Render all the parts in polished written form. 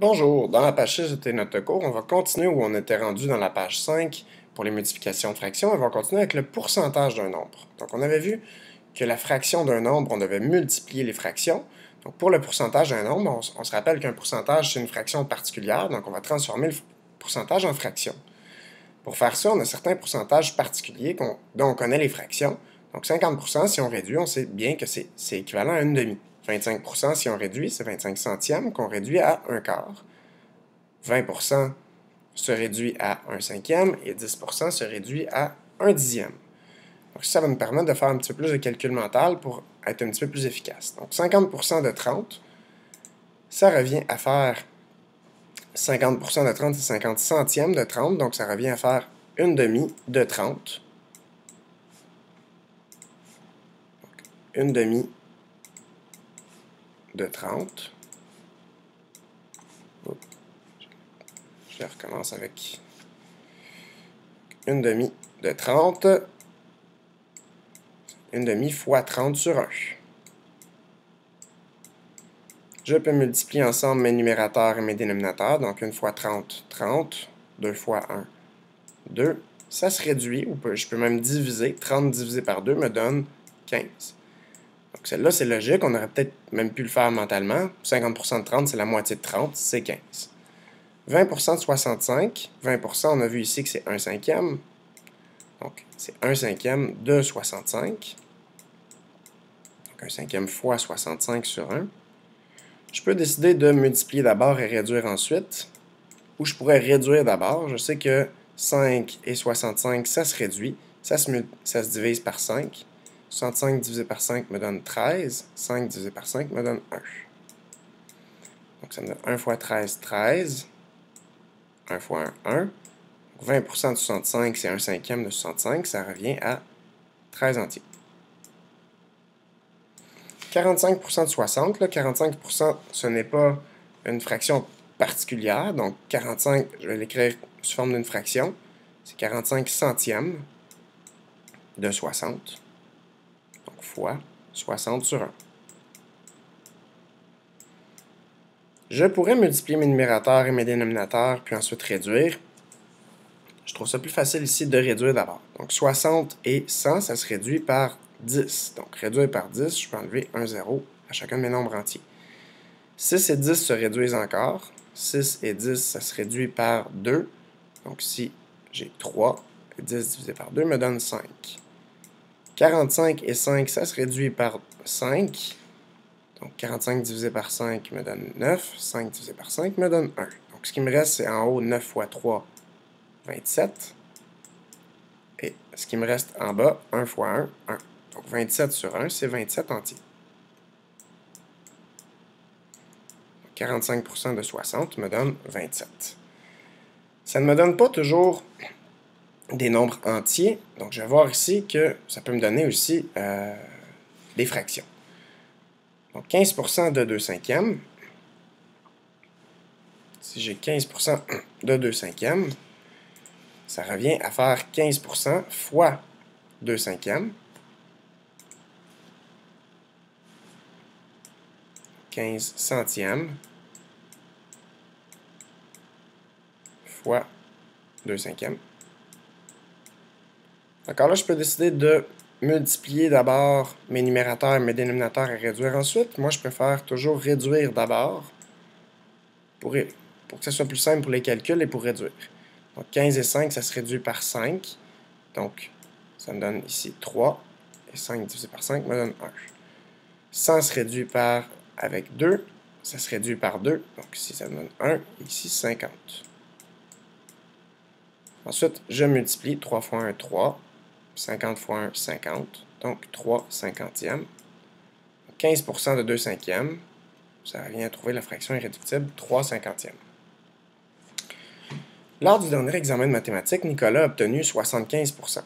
Bonjour, dans la page 6 de notre cours, on va continuer où on était rendu dans la page 5 pour les multiplications de fractions et on va continuer avec le pourcentage d'un nombre. Donc on avait vu que la fraction d'un nombre, on devait multiplier les fractions. Donc pour le pourcentage d'un nombre, on se rappelle qu'un pourcentage, c'est une fraction particulière, donc on va transformer le pourcentage en fraction. Pour faire ça, on a certains pourcentages particuliers dont on connaît les fractions. Donc 50%, si on réduit, on sait bien que c'est équivalent à une demi. 25%, si on réduit, c'est 25 centièmes qu'on réduit à un quart. 20% se réduit à un cinquième et 10% se réduit à un dixième. Donc ça va nous permettre de faire un petit peu plus de calcul mental pour être un petit peu plus efficace. Donc 50% de 30, ça revient à faire 50% de 30, c'est 50 centièmes de 30, donc ça revient à faire une demi de 30. Donc, une demi de 30. Je recommence avec une demi de 30. Une demi fois 30 sur 1. Je peux multiplier ensemble mes numérateurs et mes dénominateurs. Donc, 1 fois 30, 30. 2 fois 1, 2. Ça se réduit, ou je peux même diviser. 30 divisé par 2 me donne 15. Donc, celle-là, c'est logique. On aurait peut-être même pu le faire mentalement. 50% de 30, c'est la moitié de 30, c'est 15. 20% de 65. 20%, on a vu ici que c'est 1 cinquième. Donc, c'est 1 cinquième de 65. Donc, 1 cinquième fois 65 sur 1. Je peux décider de multiplier d'abord et réduire ensuite, ou je pourrais réduire d'abord. Je sais que 5 et 65, ça se réduit, ça se divise par 5. 65 divisé par 5 me donne 13, 5 divisé par 5 me donne 1. Donc ça me donne 1 fois 13, 13. 1 fois 1, 1. 20% de 65, c'est 1 cinquième de 65, ça revient à 13 entiers. 45% de 60, là, 45%, ce n'est pas une fraction particulière, donc 45, je vais l'écrire sous forme d'une fraction, c'est 45 centièmes de 60, donc fois 60 sur 1. Je pourrais multiplier mes numérateurs et mes dénominateurs, puis ensuite réduire. Je trouve ça plus facile ici de réduire d'abord. Donc 60 et 100, ça se réduit par 10. Donc réduire par 10, je peux enlever un 0 à chacun de mes nombres entiers. 6 et 10 se réduisent encore. 6 et 10, ça se réduit par 2. Donc si j'ai 3, 10 divisé par 2 me donne 5. 45 et 5, ça se réduit par 5. Donc 45 divisé par 5 me donne 9. 5 divisé par 5 me donne 1. Donc ce qui me reste, c'est en haut 9 fois 3, 27. Et ce qui me reste en bas, 1 fois 1, 1. Donc 27 sur 1, c'est 27 entiers. 45% de 60 me donne 27. Ça ne me donne pas toujours des nombres entiers. Donc, je vais voir ici que ça peut me donner aussi des fractions. Donc, 15% de 2 cinquièmes. Si j'ai 15% de 2 cinquièmes, ça revient à faire 15% fois 2 cinquièmes. 15 centièmes fois 2 cinquièmes. Encore là, je peux décider de multiplier d'abord mes numérateurs et mes dénominateurs et réduire ensuite. Moi, je préfère toujours réduire d'abord pour que ce soit plus simple pour les calculs et pour réduire. Donc 15 et 5, ça se réduit par 5. Donc, ça me donne ici 3. Et 5 divisé par 5 me donne 1. 100 se réduit avec 2. Ça se réduit par 2. Donc ici, ça me donne 1. Ici, 50. Ensuite, je multiplie 3 fois 1, 3. 50 fois 1, 50. Donc 3 cinquantièmes. 15% de 2 cinquièmes. Ça revient à trouver la fraction irréductible, 3 cinquantièmes. Lors du dernier examen de mathématiques, Nicolas a obtenu 75%.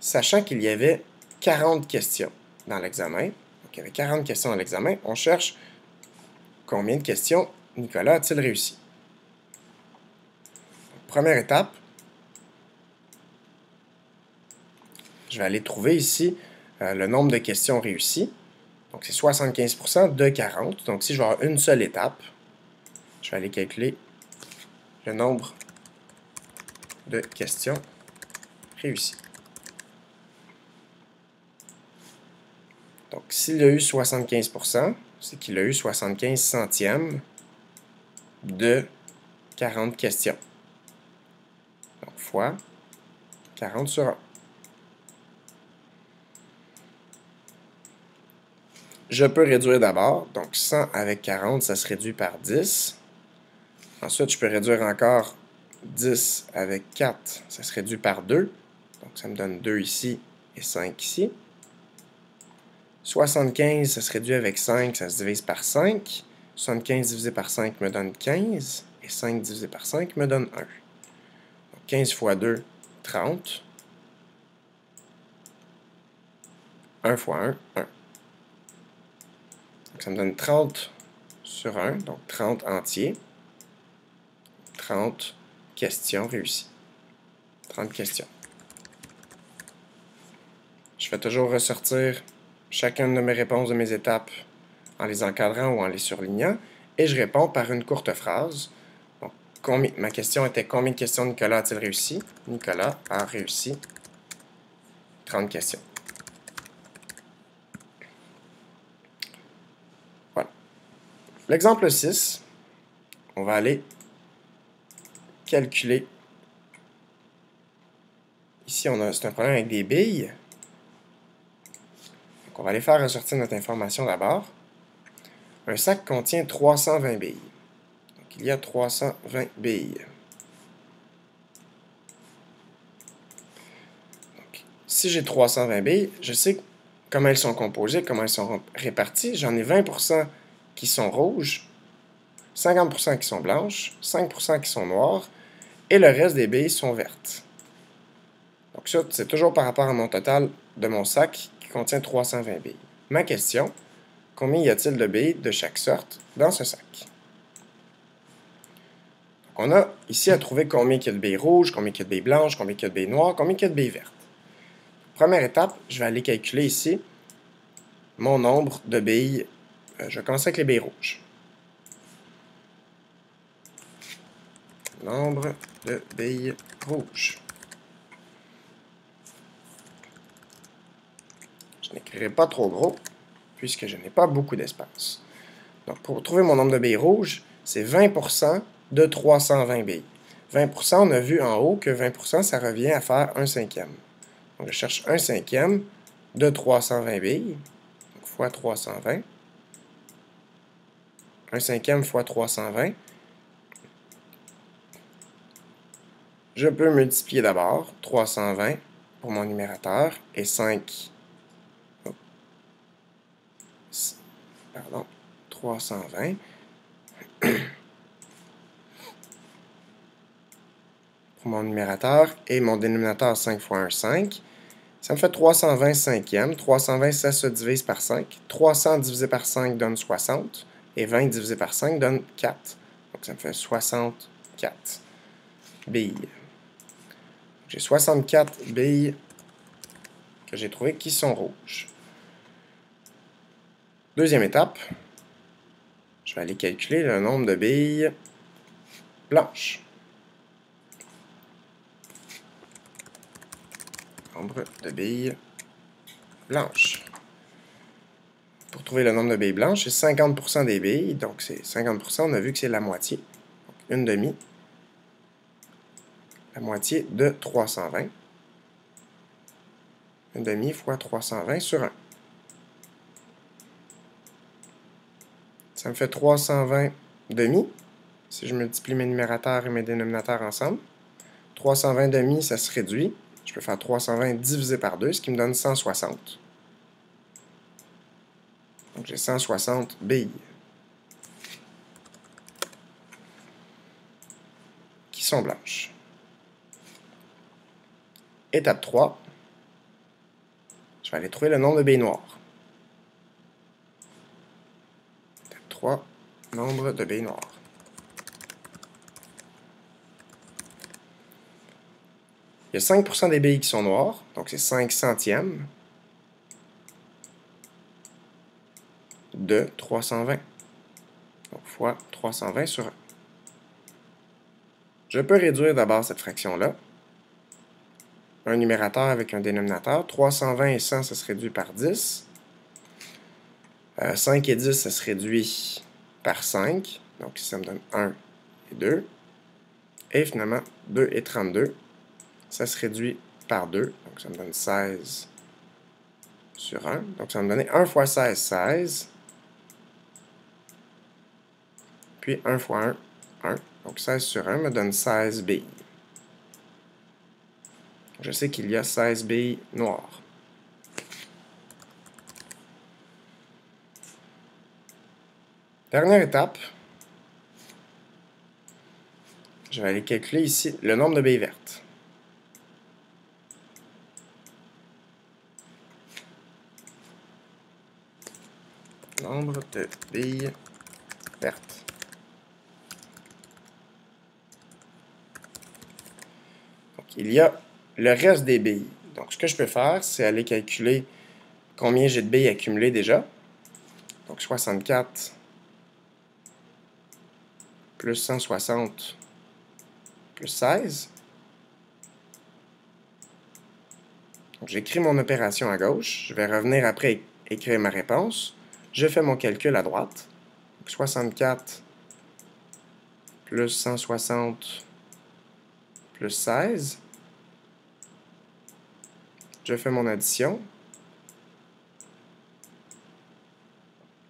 Sachant qu'il y avait 40 questions dans l'examen, donc il y avait 40 questions dans l'examen, on cherche combien de questions Nicolas a-t-il réussi. Donc, première étape, je vais aller trouver ici le nombre de questions réussies. Donc c'est 75% de 40. Donc si je vais avoir une seule étape, Je vais aller calculer le nombre de questions réussies. Donc, s'il a eu 75%, c'est qu'il a eu 75 centièmes de 40 questions. Donc, fois 40 sur 1. Je peux réduire d'abord. Donc, 100 avec 40, ça se réduit par 10. Ensuite, je peux réduire encore 10 avec 4, ça se réduit par 2. Donc, ça me donne 2 ici et 5 ici. 75, ça se réduit avec 5, ça se divise par 5. 75 divisé par 5 me donne 15. Et 5 divisé par 5 me donne 1. Donc, 15 fois 2, 30. 1 fois 1, 1. Donc, ça me donne 30 sur 1, donc 30 entiers. 30 questions réussies. 30 questions. Je fais toujours ressortir chacune de mes réponses de mes étapes en les encadrant ou en les surlignant, et je réponds par une courte phrase. Donc, ma question était: combien de questions Nicolas a-t-il réussi? Nicolas a réussi 30 questions. Voilà. L'exemple 6, on va aller calculer. Ici, c'est un problème avec des billes. Donc, on va aller faire ressortir notre information d'abord. Un sac contient 320 billes. Donc, il y a 320 billes. Donc, si j'ai 320 billes, je sais comment elles sont composées, comment elles sont réparties. J'en ai 20% qui sont rouges, 50% qui sont blanches, 5% qui sont noires, et le reste des billes sont vertes. Donc ça, c'est toujours par rapport à mon total de mon sac qui contient 320 billes. Ma question: combien y a-t-il de billes de chaque sorte dans ce sac? Donc on a ici à trouver combien il y a de billes rouges, combien il y a de billes blanches, combien il y a de billes noires, combien il y a de billes vertes. Première étape, je vais aller calculer ici mon nombre de billes. Je vais commencer avec les billes rouges. Nombre de billes rouges. Je n'écrirai pas trop gros, puisque je n'ai pas beaucoup d'espace. Donc, pour trouver mon nombre de billes rouges, c'est 20% de 320 billes. 20%, on a vu en haut que 20%, ça revient à faire 1/5. Donc, je cherche 1/5 de 320 billes, donc fois 320. 1/5 fois 320. Je peux multiplier d'abord 320 pour mon numérateur et 5. Pardon, 320. Pour mon numérateur et mon dénominateur 5 fois 1, 5. Ça me fait 320 cinquièmes. 320, ça se divise par 5. 300 divisé par 5 donne 60. Et 20 divisé par 5 donne 4. Donc, ça me fait 64 billes. J'ai 64 billes que j'ai trouvées qui sont rouges. Deuxième étape, je vais aller calculer le nombre de billes blanches. Nombre de billes blanches. Pour trouver le nombre de billes blanches, c'est 50% des billes. Donc, c'est 50%, on a vu que c'est la moitié. Donc, une demi. La moitié de 320. Une demi fois 320 sur 1. Ça me fait 320 demi, si je multiplie mes numérateurs et mes dénominateurs ensemble. 320 demi, ça se réduit. Je peux faire 320 divisé par 2, ce qui me donne 160. Donc, j'ai 160 billes qui sont blanches. Étape 3. Je vais aller trouver le nombre de billes noires. Étape 3. Nombre de billes noires. Il y a 5% des billes qui sont noires, donc c'est 5 centièmes de 320. Donc, fois 320 sur 1. Je peux réduire d'abord cette fraction-là. Un numérateur avec un dénominateur. 320 et 100, ça se réduit par 10. 5 et 10, ça se réduit par 5. Donc, ça me donne 1 et 2. Et finalement, 2 et 32, ça se réduit par 2. Donc, ça me donne 16 sur 1. Donc, ça va me donner 1 fois 16, 16. Puis 1 fois 1, 1. Donc, 16 sur 1 me donne 16 billes. Je sais qu'il y a 16 billes noires. Dernière étape. Je vais aller calculer ici le nombre de billes vertes. Nombre de billes vertes. Donc, il y a le reste des billes. Donc, ce que je peux faire, c'est aller calculer combien j'ai de billes accumulées déjà. Donc, 64 plus 160 plus 16. Donc, j'écris mon opération à gauche. Je vais revenir après écrire ma réponse. Je fais mon calcul à droite. Donc, 64 plus 160 plus 16. Je fais mon addition.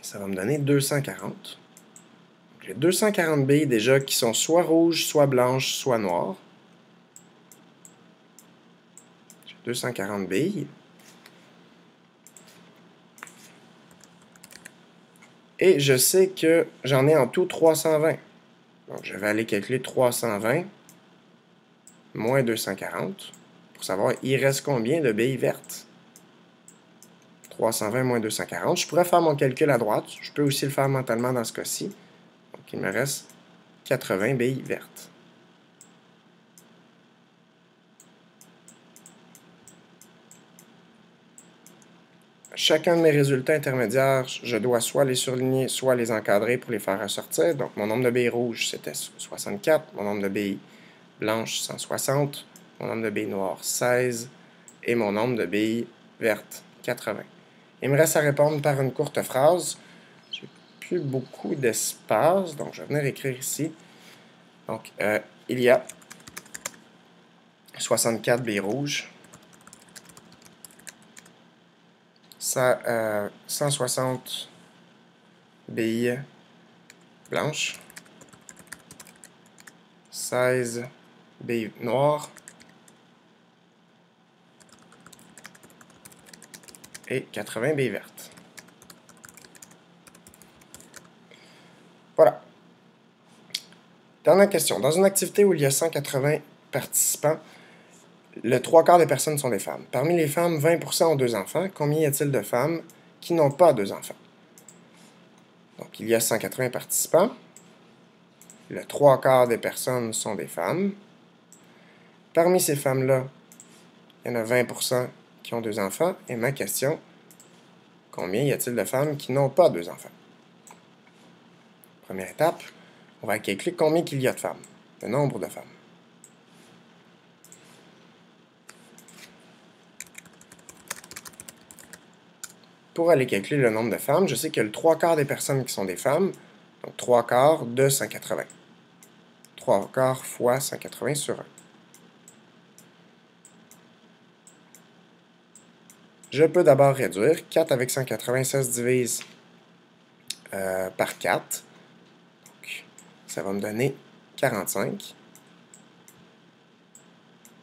Ça va me donner 240. J'ai 240 billes déjà qui sont soit rouges, soit blanches, soit noires. J'ai 240 billes. Et je sais que j'en ai en tout 320. Donc, je vais aller calculer 320 moins 240 pour savoir il reste combien de billes vertes. 320 moins 240. Je pourrais faire mon calcul à droite. Je peux aussi le faire mentalement dans ce cas-ci. Donc, il me reste 80 billes vertes. Chacun de mes résultats intermédiaires, je dois soit les surligner, soit les encadrer pour les faire ressortir. Donc, mon nombre de billes rouges, c'était 64. Mon nombre de billes blanches, 160. Mon nombre de billes noires, 16. Et mon nombre de billes vertes, 80. Il me reste à répondre par une courte phrase. J'ai plus beaucoup d'espace, donc je vais venir écrire ici. Donc, il y a 64 billes rouges. 160 billes blanches, 16 billes noires et 80 billes vertes. Voilà. Dernière question. Dans une activité où il y a 180 participants, le 3/4 des personnes sont des femmes. Parmi les femmes, 20% ont 2 enfants. Combien y a-t-il de femmes qui n'ont pas 2 enfants? Donc, il y a 180 participants. Le 3/4 des personnes sont des femmes. Parmi ces femmes-là, il y en a 20% qui ont 2 enfants. Et ma question, combien y a-t-il de femmes qui n'ont pas 2 enfants? Première étape, on va calculer combien il y a de femmes, le nombre de femmes. Pour aller calculer le nombre de femmes, je sais que le 3/4 des personnes qui sont des femmes, donc 3/4 de 180. 3/4 fois 180 sur 1. Je peux d'abord réduire. 4 avec 180, ça se divise par 4. Donc, ça va me donner 45.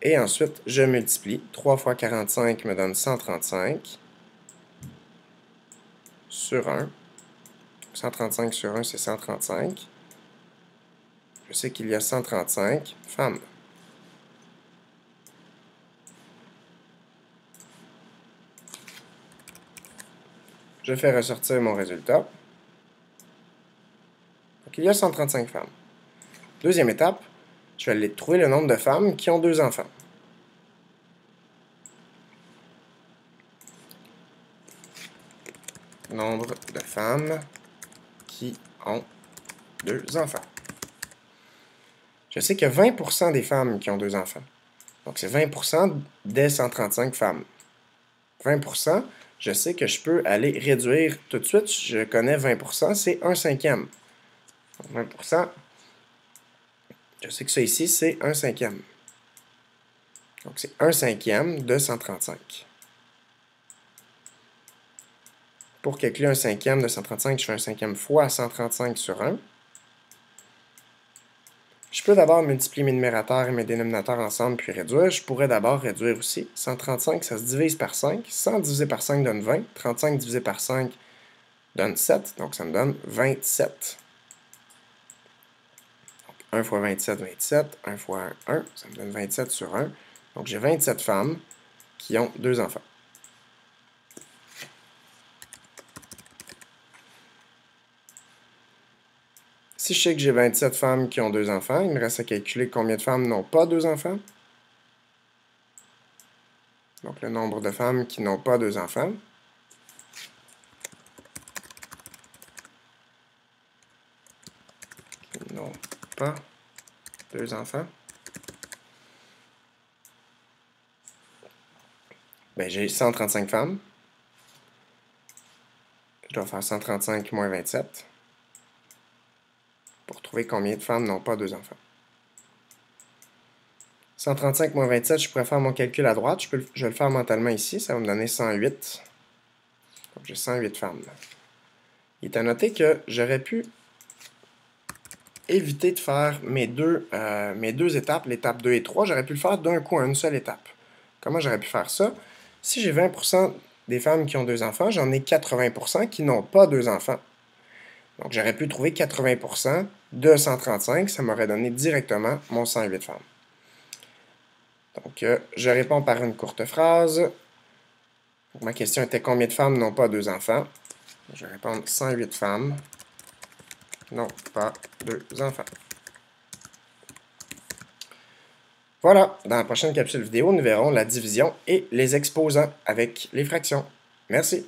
Et ensuite, je multiplie. 3 fois 45 me donne 135 sur 1. 135 sur 1, c'est 135. Je sais qu'il y a 135 femmes. Je fais ressortir mon résultat. Donc, il y a 135 femmes. Deuxième étape, je vais aller trouver le nombre de femmes qui ont 2 enfants. Nombre de femmes qui ont 2 enfants. Je sais qu'il y a 20% des femmes qui ont 2 enfants. Donc, c'est 20% des 135 femmes. 20%, je sais que je peux aller réduire tout de suite. Je connais 20%, c'est 1/5. Donc, 20%, je sais que ça ici, c'est 1/5. Donc, c'est 1/5 de 135. Pour calculer 1/5 de 135, je fais 1/5 fois 135 sur 1. Je peux d'abord multiplier mes numérateurs et mes dénominateurs ensemble, puis réduire. Je pourrais d'abord réduire aussi. 135, ça se divise par 5. 100 divisé par 5 donne 20. 35 divisé par 5 donne 7. Donc, ça me donne 27. Donc, 1 fois 27, 27. 1 fois 1, ça me donne 27 sur 1. Donc, j'ai 27 femmes qui ont 2 enfants. Si je sais que j'ai 27 femmes qui ont 2 enfants, il me reste à calculer combien de femmes n'ont pas 2 enfants. Donc, le nombre de femmes qui n'ont pas 2 enfants. Qui n'ont pas 2 enfants. Ben, j'ai 135 femmes. Je dois faire 135 moins 27 pour trouver combien de femmes n'ont pas 2 enfants. 135 moins 27, je pourrais faire mon calcul à droite. Je vais le faire mentalement ici. Ça va me donner 108. Donc, j'ai 108 femmes. Il est à noter que j'aurais pu éviter de faire mes deux étapes, l'étape 2 et 3. J'aurais pu le faire d'un coup, à une seule étape. Comment j'aurais pu faire ça? Si j'ai 20% des femmes qui ont 2 enfants, j'en ai 80% qui n'ont pas 2 enfants. Donc, j'aurais pu trouver 80% de 135. Ça m'aurait donné directement mon 108 femmes. Donc, je réponds par une courte phrase. Donc, ma question était combien de femmes n'ont pas 2 enfants? Je vais répondre 108 femmes n'ont pas 2 enfants. Voilà, dans la prochaine capsule vidéo, nous verrons la division et les exposants avec les fractions. Merci.